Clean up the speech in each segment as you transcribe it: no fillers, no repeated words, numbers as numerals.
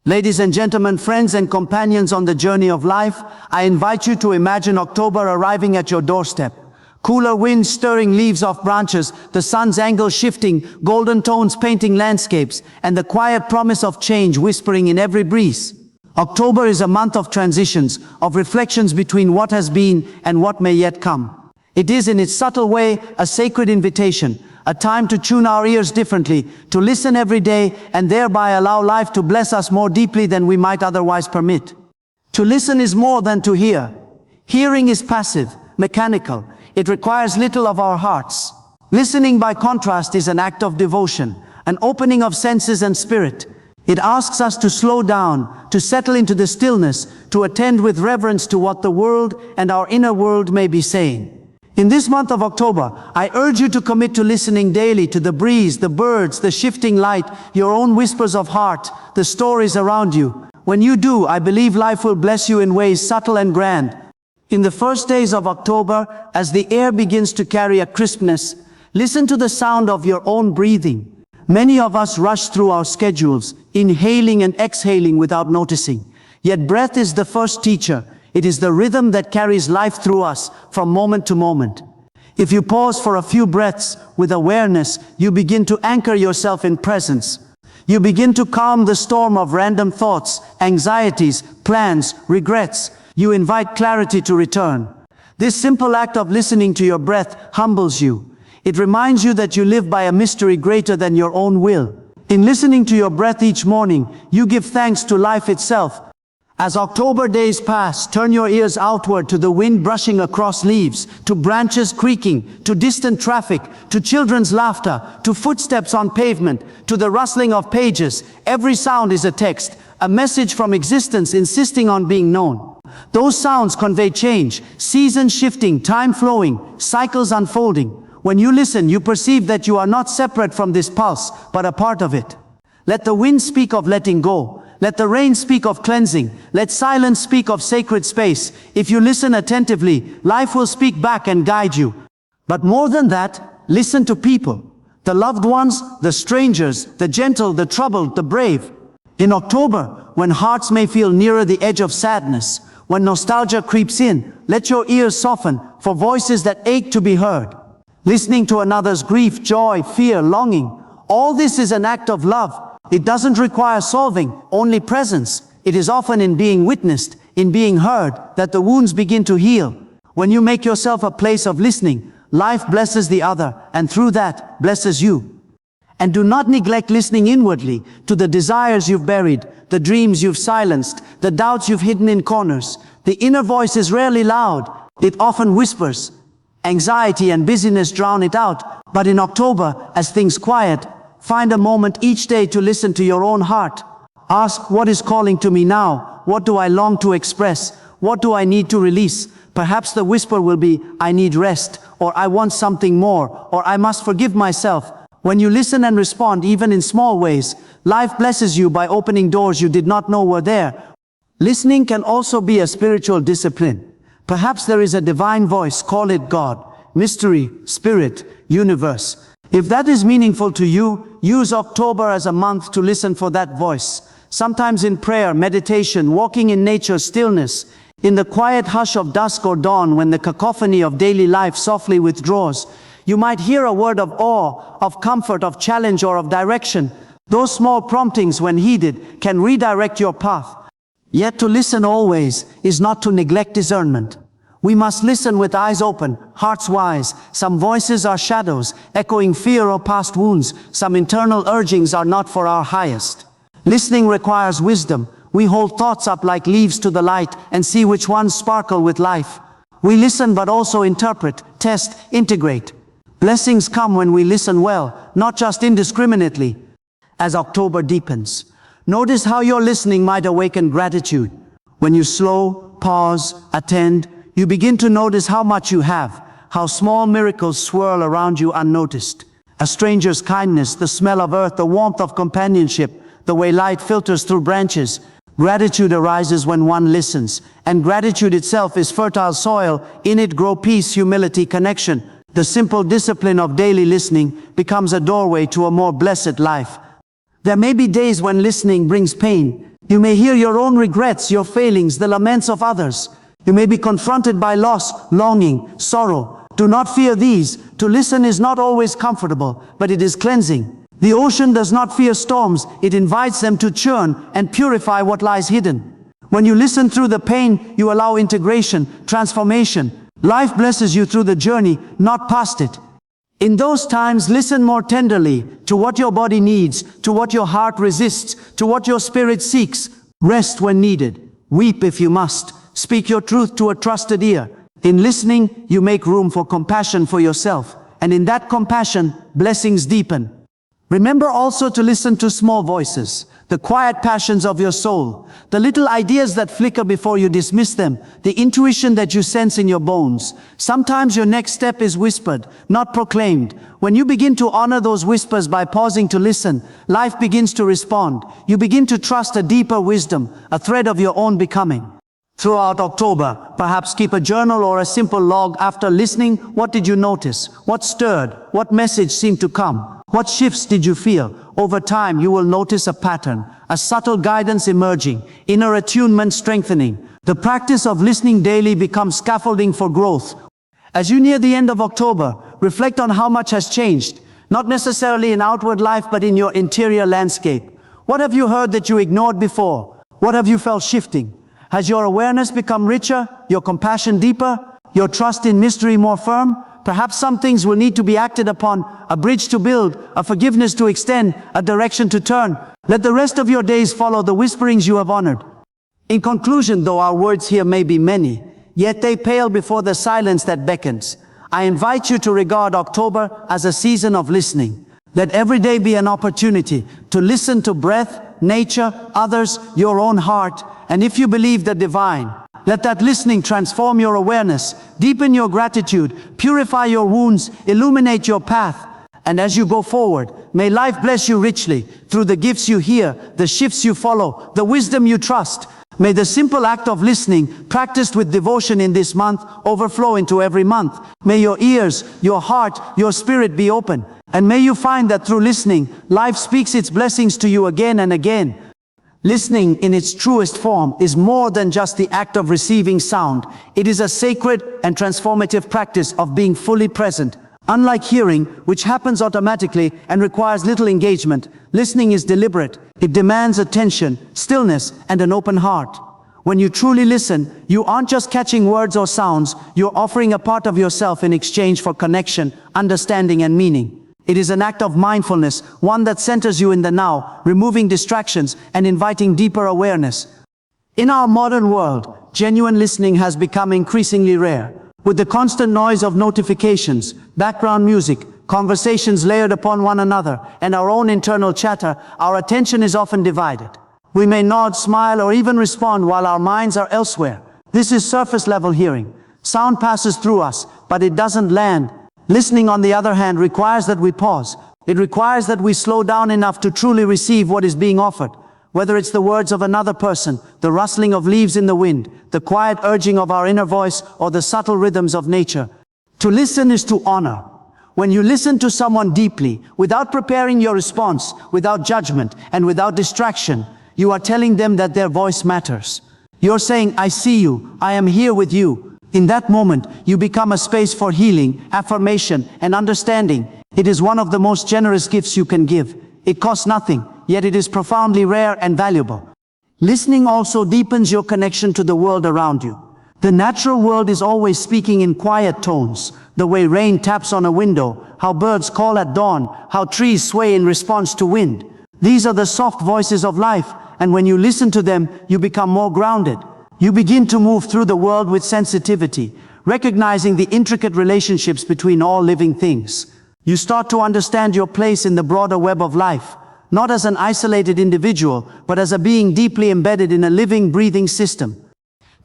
Ladies and gentlemen, friends and companions on the journey of life, I invite you to imagine October arriving at your doorstep. Cooler winds stirring leaves off branches, the sun's angle shifting, golden tones painting landscapes, and the quiet promise of change whispering in every breeze. October is a month of transitions, of reflections between what has been and what may yet come. It is, in its subtle way, a sacred invitation, a time to tune our ears differently, to listen every day, and thereby allow life to bless us more deeply than we might otherwise permit. To listen is more than to hear. Hearing is passive, mechanical. It requires little of our hearts. Listening, by contrast, is an act of devotion, an opening of senses and spirit. It asks us to slow down, to settle into the stillness, to attend with reverence to what the world and our inner world may be saying. In this month of October, I urge you to commit to listening daily to the breeze, the birds, the shifting light, your own whispers of heart, the stories around you. When you do, I believe life will bless you in ways subtle and grand. In the first days of October, as the air begins to carry a crispness, listen to the sound of your own breathing. Many of us rush through our schedules, inhaling and exhaling without noticing. Yet breath is the first teacher. It is the rhythm that carries life through us from moment to moment. If you pause for a few breaths with awareness, you begin to anchor yourself in presence. You begin to calm the storm of random thoughts, anxieties, plans, regrets. You invite clarity to return. This simple act of listening to your breath humbles you. It reminds you that you live by a mystery greater than your own will. In listening to your breath each morning, you give thanks to life itself. As October days pass, turn your ears outward to the wind brushing across leaves, to branches creaking, to distant traffic, to children's laughter, to footsteps on pavement, to the rustling of pages. Every sound is a text, a message from existence insisting on being known. Those sounds convey change, seasons shifting, time flowing, cycles unfolding. When you listen, you perceive that you are not separate from this pulse, but a part of it. Let the wind speak of letting go. Let the rain speak of cleansing. Let silence speak of sacred space. If you listen attentively, life will speak back and guide you. But more than that, listen to people. The loved ones, the strangers, the gentle, the troubled, the brave. In October, when hearts may feel nearer the edge of sadness, when nostalgia creeps in, let your ears soften for voices that ache to be heard. Listening to another's grief, joy, fear, longing. All this is an act of love. It doesn't require solving, only presence. It is often in being witnessed, in being heard, that the wounds begin to heal. When you make yourself a place of listening, life blesses the other, and through that, blesses you. And do not neglect listening inwardly to the desires you've buried, the dreams you've silenced, the doubts you've hidden in corners. The inner voice is rarely loud. It often whispers. Anxiety and busyness drown it out. But in October, as things quiet, find a moment each day to listen to your own heart. Ask, what is calling to me now? What do I long to express? What do I need to release? Perhaps the whisper will be, I need rest, or I want something more, or I must forgive myself. When you listen and respond, even in small ways, life blesses you by opening doors you did not know were there. Listening can also be a spiritual discipline. Perhaps there is a divine voice, call it God, mystery, spirit, universe. If that is meaningful to you, use October as a month to listen for that voice. Sometimes in prayer, meditation, walking in nature's stillness, in the quiet hush of dusk or dawn, when the cacophony of daily life softly withdraws, you might hear a word of awe, of comfort, of challenge, or of direction. Those small promptings, when heeded, can redirect your path. Yet to listen always is not to neglect discernment. We must listen with eyes open, hearts wise. Some voices are shadows, echoing fear or past wounds. Some internal urgings are not for our highest. Listening requires wisdom. We hold thoughts up like leaves to the light and see which ones sparkle with life. We listen but also interpret, test, integrate. Blessings come when we listen well, not just indiscriminately. As October deepens, notice how your listening might awaken gratitude. When you slow, pause, attend, you begin to notice how much you have, how small miracles swirl around you unnoticed. A stranger's kindness, the smell of earth, the warmth of companionship, the way light filters through branches. Gratitude arises when one listens, and gratitude itself is fertile soil. In it grow peace, humility, connection. The simple discipline of daily listening becomes a doorway to a more blessed life. There may be days when listening brings pain. You may hear your own regrets, your failings, the laments of others. You may be confronted by loss, longing, sorrow. Do not fear these. To listen is not always comfortable, but it is cleansing. The ocean does not fear storms. It invites them to churn and purify what lies hidden. When you listen through the pain, you allow integration, transformation. Life blesses you through the journey, not past it. In those times, listen more tenderly to what your body needs, to what your heart resists, to what your spirit seeks. Rest when needed. Weep if you must. Speak your truth to a trusted ear. In listening, you make room for compassion for yourself. And in that compassion, blessings deepen. Remember also to listen to small voices, the quiet passions of your soul, the little ideas that flicker before you dismiss them, the intuition that you sense in your bones. Sometimes your next step is whispered, not proclaimed. When you begin to honor those whispers by pausing to listen, life begins to respond. You begin to trust a deeper wisdom, a thread of your own becoming. Throughout October, perhaps keep a journal or a simple log. After listening, what did you notice? What stirred? What message seemed to come? What shifts did you feel? Over time, you will notice a pattern, a subtle guidance emerging, inner attunement strengthening. The practice of listening daily becomes scaffolding for growth. As you near the end of October, reflect on how much has changed, not necessarily in outward life, but in your interior landscape. What have you heard that you ignored before? What have you felt shifting? Has your awareness become richer, your compassion deeper, your trust in mystery more firm? Perhaps some things will need to be acted upon, a bridge to build, a forgiveness to extend, a direction to turn. Let the rest of your days follow the whisperings you have honored. In conclusion, though our words here may be many, yet they pale before the silence that beckons. I invite you to regard October as a season of listening. Let every day be an opportunity to listen to breath, nature, others, your own heart. And if you believe the divine, let that listening transform your awareness, deepen your gratitude, purify your wounds, illuminate your path. And as you go forward, may life bless you richly through the gifts you hear, the shifts you follow, the wisdom you trust. May the simple act of listening, practiced with devotion in this month, overflow into every month. May your ears, your heart, your spirit be open. And may you find that through listening, life speaks its blessings to you again and again. Listening in its truest form is more than just the act of receiving sound. It is a sacred and transformative practice of being fully present. Unlike hearing, which happens automatically and requires little engagement, listening is deliberate. It demands attention, stillness, and an open heart. When you truly listen, you aren't just catching words or sounds, you're offering a part of yourself in exchange for connection, understanding, and meaning. It is an act of mindfulness, one that centers you in the now, removing distractions and inviting deeper awareness. In our modern world, genuine listening has become increasingly rare. With the constant noise of notifications, background music, conversations layered upon one another, and our own internal chatter, our attention is often divided. We may nod, smile, or even respond while our minds are elsewhere. This is surface-level hearing. Sound passes through us, but it doesn't land. Listening, on the other hand, requires that we pause. It requires that we slow down enough to truly receive what is being offered. Whether it's the words of another person, the rustling of leaves in the wind, the quiet urging of our inner voice, or the subtle rhythms of nature. To listen is to honor. When you listen to someone deeply, without preparing your response, without judgment, and without distraction, you are telling them that their voice matters. You're saying, I see you, I am here with you. In that moment, you become a space for healing, affirmation, and understanding. It is one of the most generous gifts you can give. It costs nothing, yet it is profoundly rare and valuable. Listening also deepens your connection to the world around you. The natural world is always speaking in quiet tones. The way rain taps on a window, how birds call at dawn, how trees sway in response to wind. These are the soft voices of life, and when you listen to them, you become more grounded. You begin to move through the world with sensitivity, recognizing the intricate relationships between all living things. You start to understand your place in the broader web of life, not as an isolated individual, but as a being deeply embedded in a living, breathing system.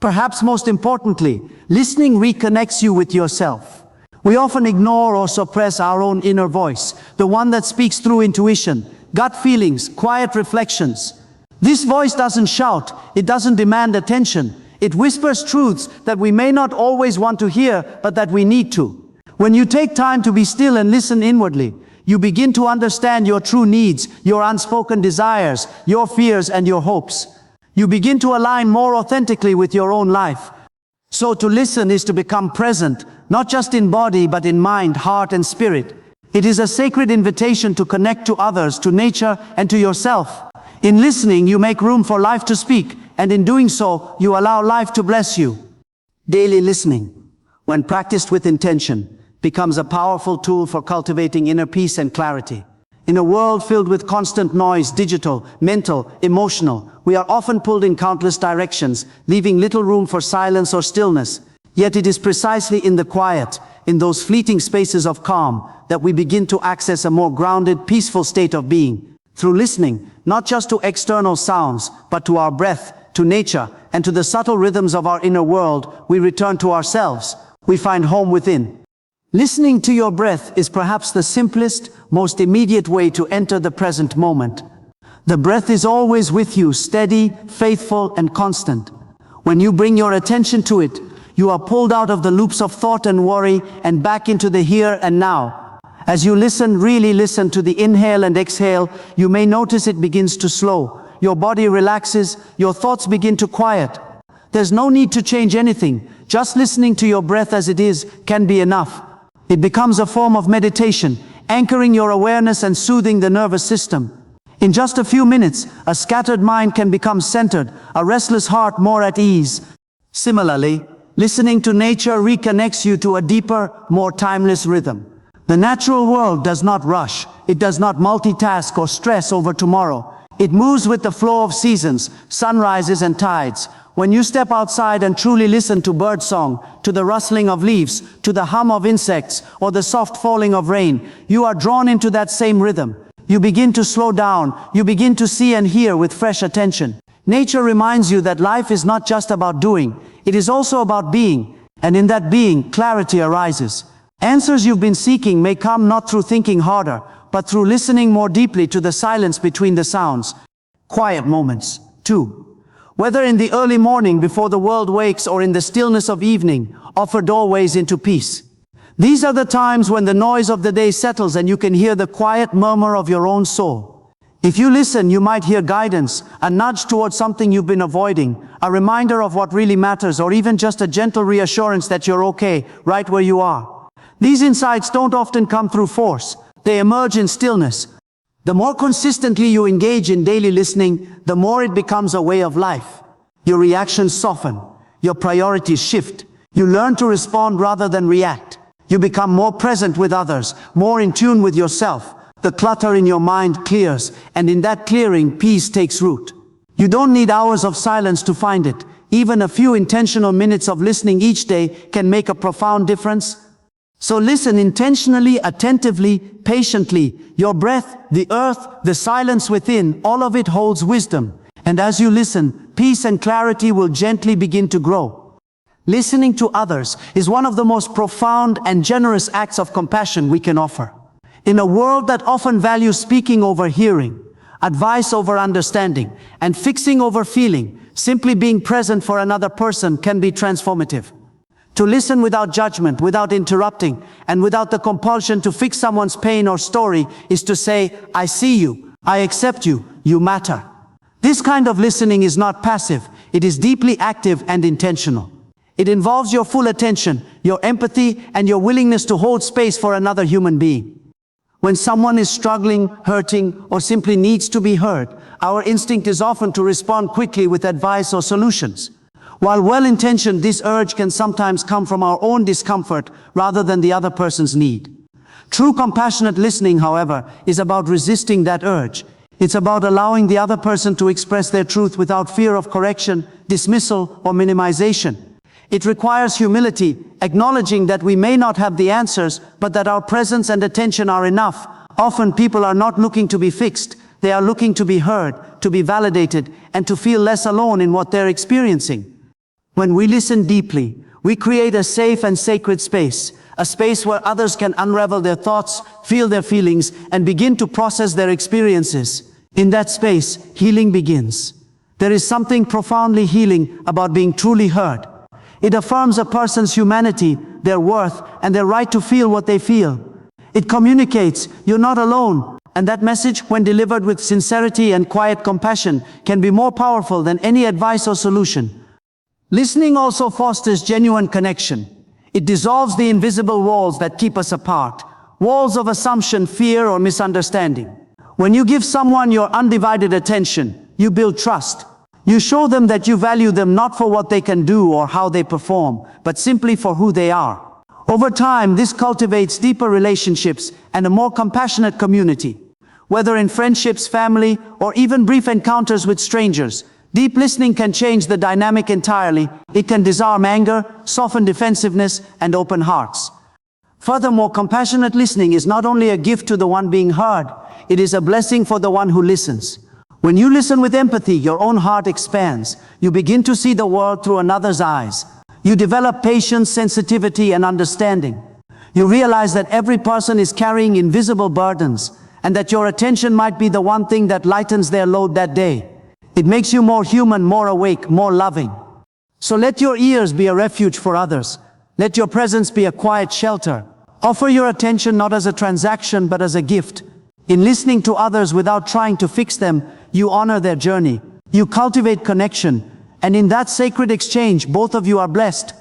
Perhaps most importantly, listening reconnects you with yourself. We often ignore or suppress our own inner voice, the one that speaks through intuition, gut feelings, quiet reflections. This voice doesn't shout, it doesn't demand attention. It whispers truths that we may not always want to hear, but that we need to. When you take time to be still and listen inwardly, You begin to understand your true needs, your unspoken desires, your fears and your hopes. You begin to align more authentically with your own life. So to listen is to become present, not just in body but in mind, heart and spirit. It is a sacred invitation to connect to others, to nature and to yourself. In listening, you make room for life to speak, and in doing so, you allow life to bless you. Daily listening, when practiced with intention, becomes a powerful tool for cultivating inner peace and clarity. In a world filled with constant noise, digital, mental, emotional, we are often pulled in countless directions, leaving little room for silence or stillness. Yet it is precisely in the quiet, in those fleeting spaces of calm, that we begin to access a more grounded, peaceful state of being. Through listening, not just to external sounds, but to our breath, to nature, and to the subtle rhythms of our inner world, we return to ourselves. We find home within. Listening to your breath is perhaps the simplest, most immediate way to enter the present moment. The breath is always with you, steady, faithful, and constant. When you bring your attention to it, you are pulled out of the loops of thought and worry and back into the here and now. As you listen, really listen to the inhale and exhale, you may notice it begins to slow. Your body relaxes, your thoughts begin to quiet. There's no need to change anything. Just listening to your breath as it is can be enough. It becomes a form of meditation, anchoring your awareness and soothing the nervous system. In just a few minutes, a scattered mind can become centered, a restless heart more at ease. Similarly, listening to nature reconnects you to a deeper, more timeless rhythm. The natural world does not rush. It does not multitask or stress over tomorrow. It moves with the flow of seasons, sunrises and tides. When you step outside and truly listen to birdsong, to the rustling of leaves, to the hum of insects, or the soft falling of rain, you are drawn into that same rhythm. You begin to slow down. You begin to see and hear with fresh attention. Nature reminds you that life is not just about doing. It is also about being. And in that being, clarity arises. Answers you've been seeking may come not through thinking harder, but through listening more deeply to the silence between the sounds. Quiet moments, too. Whether in the early morning before the world wakes or in the stillness of evening, offer doorways into peace. These are the times when the noise of the day settles and you can hear the quiet murmur of your own soul. If you listen, you might hear guidance, a nudge towards something you've been avoiding, a reminder of what really matters, or even just a gentle reassurance that you're okay, right where you are. These insights don't often come through force. They emerge in stillness. The more consistently you engage in daily listening, the more it becomes a way of life. Your reactions soften. Your priorities shift. You learn to respond rather than react. You become more present with others, more in tune with yourself. The clutter in your mind clears, and in that clearing, peace takes root. You don't need hours of silence to find it. Even a few intentional minutes of listening each day can make a profound difference. So listen intentionally, attentively, patiently. Your breath, the earth, the silence within, all of it holds wisdom. And as you listen, peace and clarity will gently begin to grow. Listening to others is one of the most profound and generous acts of compassion we can offer. In a world that often values speaking over hearing, advice over understanding, and fixing over feeling, simply being present for another person can be transformative. To listen without judgment, without interrupting, and without the compulsion to fix someone's pain or story is to say, I see you, I accept you, you matter. This kind of listening is not passive, it is deeply active and intentional. It involves your full attention, your empathy, and your willingness to hold space for another human being. When someone is struggling, hurting, or simply needs to be heard, our instinct is often to respond quickly with advice or solutions. While well-intentioned, this urge can sometimes come from our own discomfort rather than the other person's need. True compassionate listening, however, is about resisting that urge. It's about allowing the other person to express their truth without fear of correction, dismissal, or minimization. It requires humility, acknowledging that we may not have the answers, but that our presence and attention are enough. Often people are not looking to be fixed. They are looking to be heard, to be validated, and to feel less alone in what they're experiencing. When we listen deeply, we create a safe and sacred space, a space where others can unravel their thoughts, feel their feelings, and begin to process their experiences. In that space, healing begins. There is something profoundly healing about being truly heard. It affirms a person's humanity, their worth, and their right to feel what they feel. It communicates, you're not alone. And that message, when delivered with sincerity and quiet compassion, can be more powerful than any advice or solution. Listening also fosters genuine connection. It dissolves the invisible walls that keep us apart, walls of assumption, fear, or misunderstanding. When you give someone your undivided attention, you build trust. You show them that you value them not for what they can do or how they perform, but simply for who they are. Over time, this cultivates deeper relationships and a more compassionate community. Whether in friendships, family, or even brief encounters with strangers, deep listening can change the dynamic entirely. It can disarm anger, soften defensiveness, and open hearts. Furthermore, compassionate listening is not only a gift to the one being heard, it is a blessing for the one who listens. When you listen with empathy, your own heart expands. You begin to see the world through another's eyes. You develop patience, sensitivity, and understanding. You realize that every person is carrying invisible burdens, and that your attention might be the one thing that lightens their load that day. It makes you more human, more awake, more loving. So let your ears be a refuge for others. Let your presence be a quiet shelter. Offer your attention not as a transaction, but as a gift. In listening to others without trying to fix them, you honor their journey. You cultivate connection, and in that sacred exchange, both of you are blessed.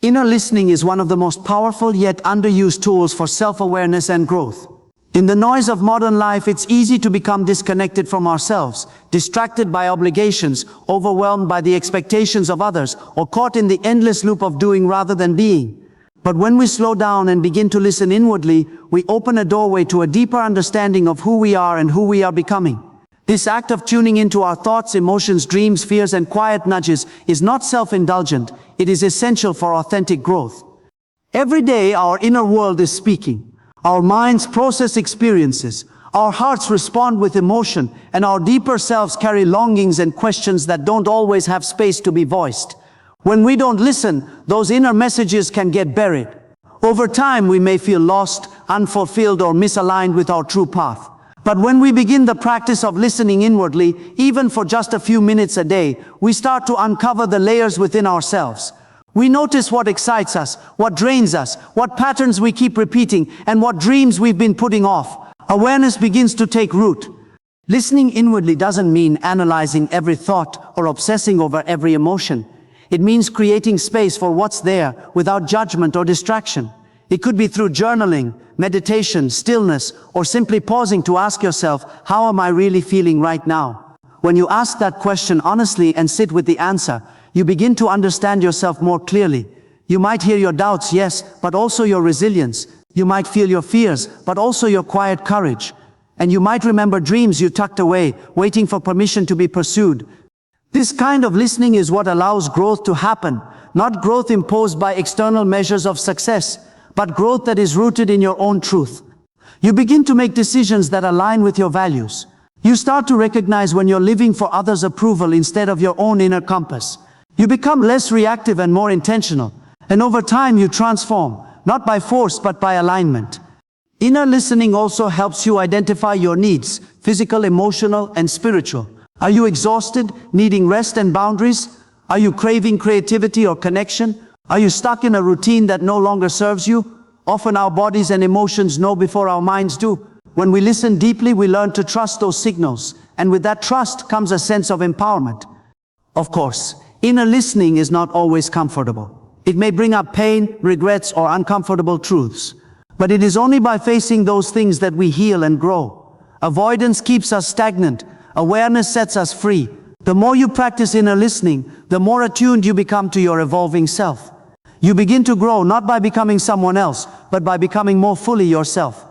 Inner listening is one of the most powerful yet underused tools for self-awareness and growth. In the noise of modern life, it's easy to become disconnected from ourselves, distracted by obligations, overwhelmed by the expectations of others, or caught in the endless loop of doing rather than being. But when we slow down and begin to listen inwardly, we open a doorway to a deeper understanding of who we are and who we are becoming. This act of tuning into our thoughts, emotions, dreams, fears, and quiet nudges is not self-indulgent. It is essential for authentic growth. Every day, our inner world is speaking. Our minds process experiences, our hearts respond with emotion, and our deeper selves carry longings and questions that don't always have space to be voiced. When we don't listen, those inner messages can get buried. Over time, we may feel lost, unfulfilled, or misaligned with our true path. But when we begin the practice of listening inwardly, even for just a few minutes a day, we start to uncover the layers within ourselves. We notice what excites us, what drains us, what patterns we keep repeating, and what dreams we've been putting off. Awareness begins to take root. Listening inwardly doesn't mean analyzing every thought or obsessing over every emotion. It means creating space for what's there without judgment or distraction. It could be through journaling, meditation, stillness, or simply pausing to ask yourself, how am I really feeling right now? When you ask that question honestly and sit with the answer, you begin to understand yourself more clearly. You might hear your doubts, yes, but also your resilience. You might feel your fears, but also your quiet courage. And you might remember dreams you tucked away, waiting for permission to be pursued. This kind of listening is what allows growth to happen, not growth imposed by external measures of success, but growth that is rooted in your own truth. You begin to make decisions that align with your values. You start to recognize when you're living for others' approval instead of your own inner compass. You become less reactive and more intentional, and over time you transform, not by force but by alignment. Inner listening also helps you identify your needs, physical, emotional, and spiritual. Are you exhausted, needing rest and boundaries? Are you craving creativity or connection? Are you stuck in a routine that no longer serves you? Often our bodies and emotions know before our minds do. When we listen deeply, we learn to trust those signals, and with that trust comes a sense of empowerment. Of course, inner listening is not always comfortable. It may bring up pain, regrets, or uncomfortable truths. But it is only by facing those things that we heal and grow. Avoidance keeps us stagnant. Awareness sets us free. The more you practice inner listening, the more attuned you become to your evolving self. You begin to grow not by becoming someone else, but by becoming more fully yourself.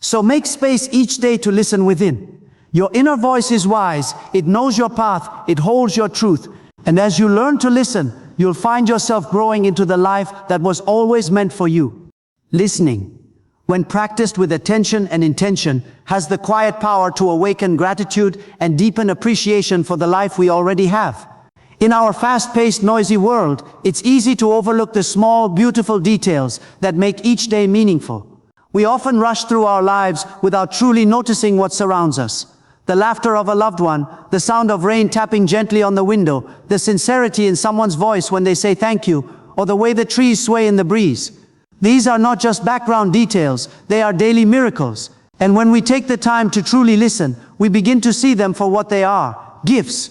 So make space each day to listen within. Your inner voice is wise. It knows your path. It holds your truth. And as you learn to listen, you'll find yourself growing into the life that was always meant for you. Listening, when practiced with attention and intention, has the quiet power to awaken gratitude and deepen appreciation for the life we already have. In our fast-paced, noisy world, it's easy to overlook the small, beautiful details that make each day meaningful. We often rush through our lives without truly noticing what surrounds us. The laughter of a loved one, the sound of rain tapping gently on the window, the sincerity in someone's voice when they say thank you, or the way the trees sway in the breeze. These are not just background details, they are daily miracles. And when we take the time to truly listen, we begin to see them for what they are: gifts.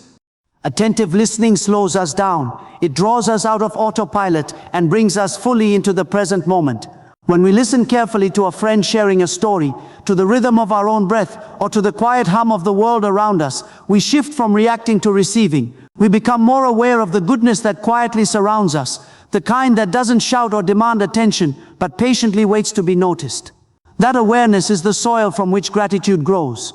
Attentive listening slows us down. It draws us out of autopilot and brings us fully into the present moment. When we listen carefully to a friend sharing a story, to the rhythm of our own breath, or to the quiet hum of the world around us, we shift from reacting to receiving. We become more aware of the goodness that quietly surrounds us, the kind that doesn't shout or demand attention, but patiently waits to be noticed. That awareness is the soil from which gratitude grows.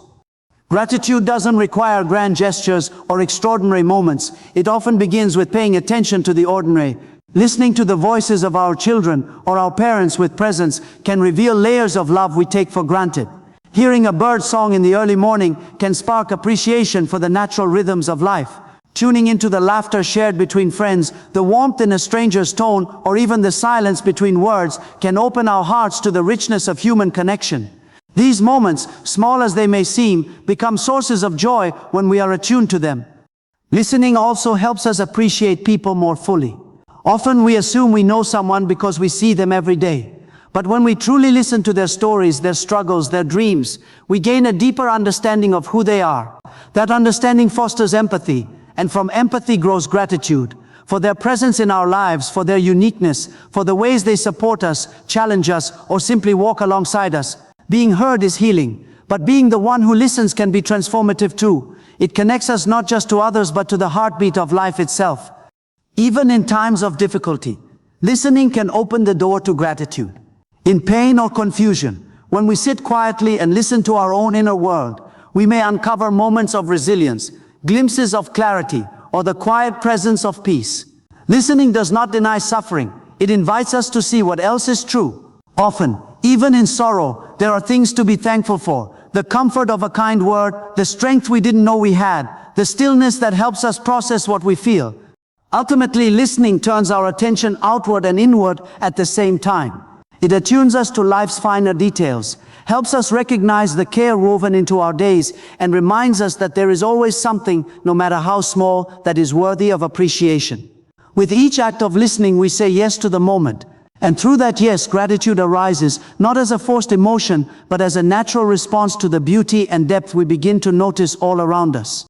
Gratitude doesn't require grand gestures or extraordinary moments. It often begins with paying attention to the ordinary. Listening to the voices of our children or our parents with presence can reveal layers of love we take for granted. Hearing a bird song in the early morning can spark appreciation for the natural rhythms of life. Tuning into the laughter shared between friends, the warmth in a stranger's tone, or even the silence between words can open our hearts to the richness of human connection. These moments, small as they may seem, become sources of joy when we are attuned to them. Listening also helps us appreciate people more fully. Often we assume we know someone because we see them every day. But when we truly listen to their stories, their struggles, their dreams, we gain a deeper understanding of who they are. That understanding fosters empathy, and from empathy grows gratitude for their presence in our lives, for their uniqueness, for the ways they support us, challenge us, or simply walk alongside us. Being heard is healing, but being the one who listens can be transformative too. It connects us not just to others but to the heartbeat of life itself. Even in times of difficulty, listening can open the door to gratitude. In pain or confusion, when we sit quietly and listen to our own inner world, we may uncover moments of resilience, glimpses of clarity, or the quiet presence of peace. Listening does not deny suffering. It invites us to see what else is true. Often, even in sorrow, there are things to be thankful for. The comfort of a kind word, the strength we didn't know we had, the stillness that helps us process what we feel. Ultimately, listening turns our attention outward and inward at the same time. It attunes us to life's finer details, helps us recognize the care woven into our days, and reminds us that there is always something, no matter how small, that is worthy of appreciation. With each act of listening, we say yes to the moment. And through that yes, gratitude arises, not as a forced emotion, but as a natural response to the beauty and depth we begin to notice all around us.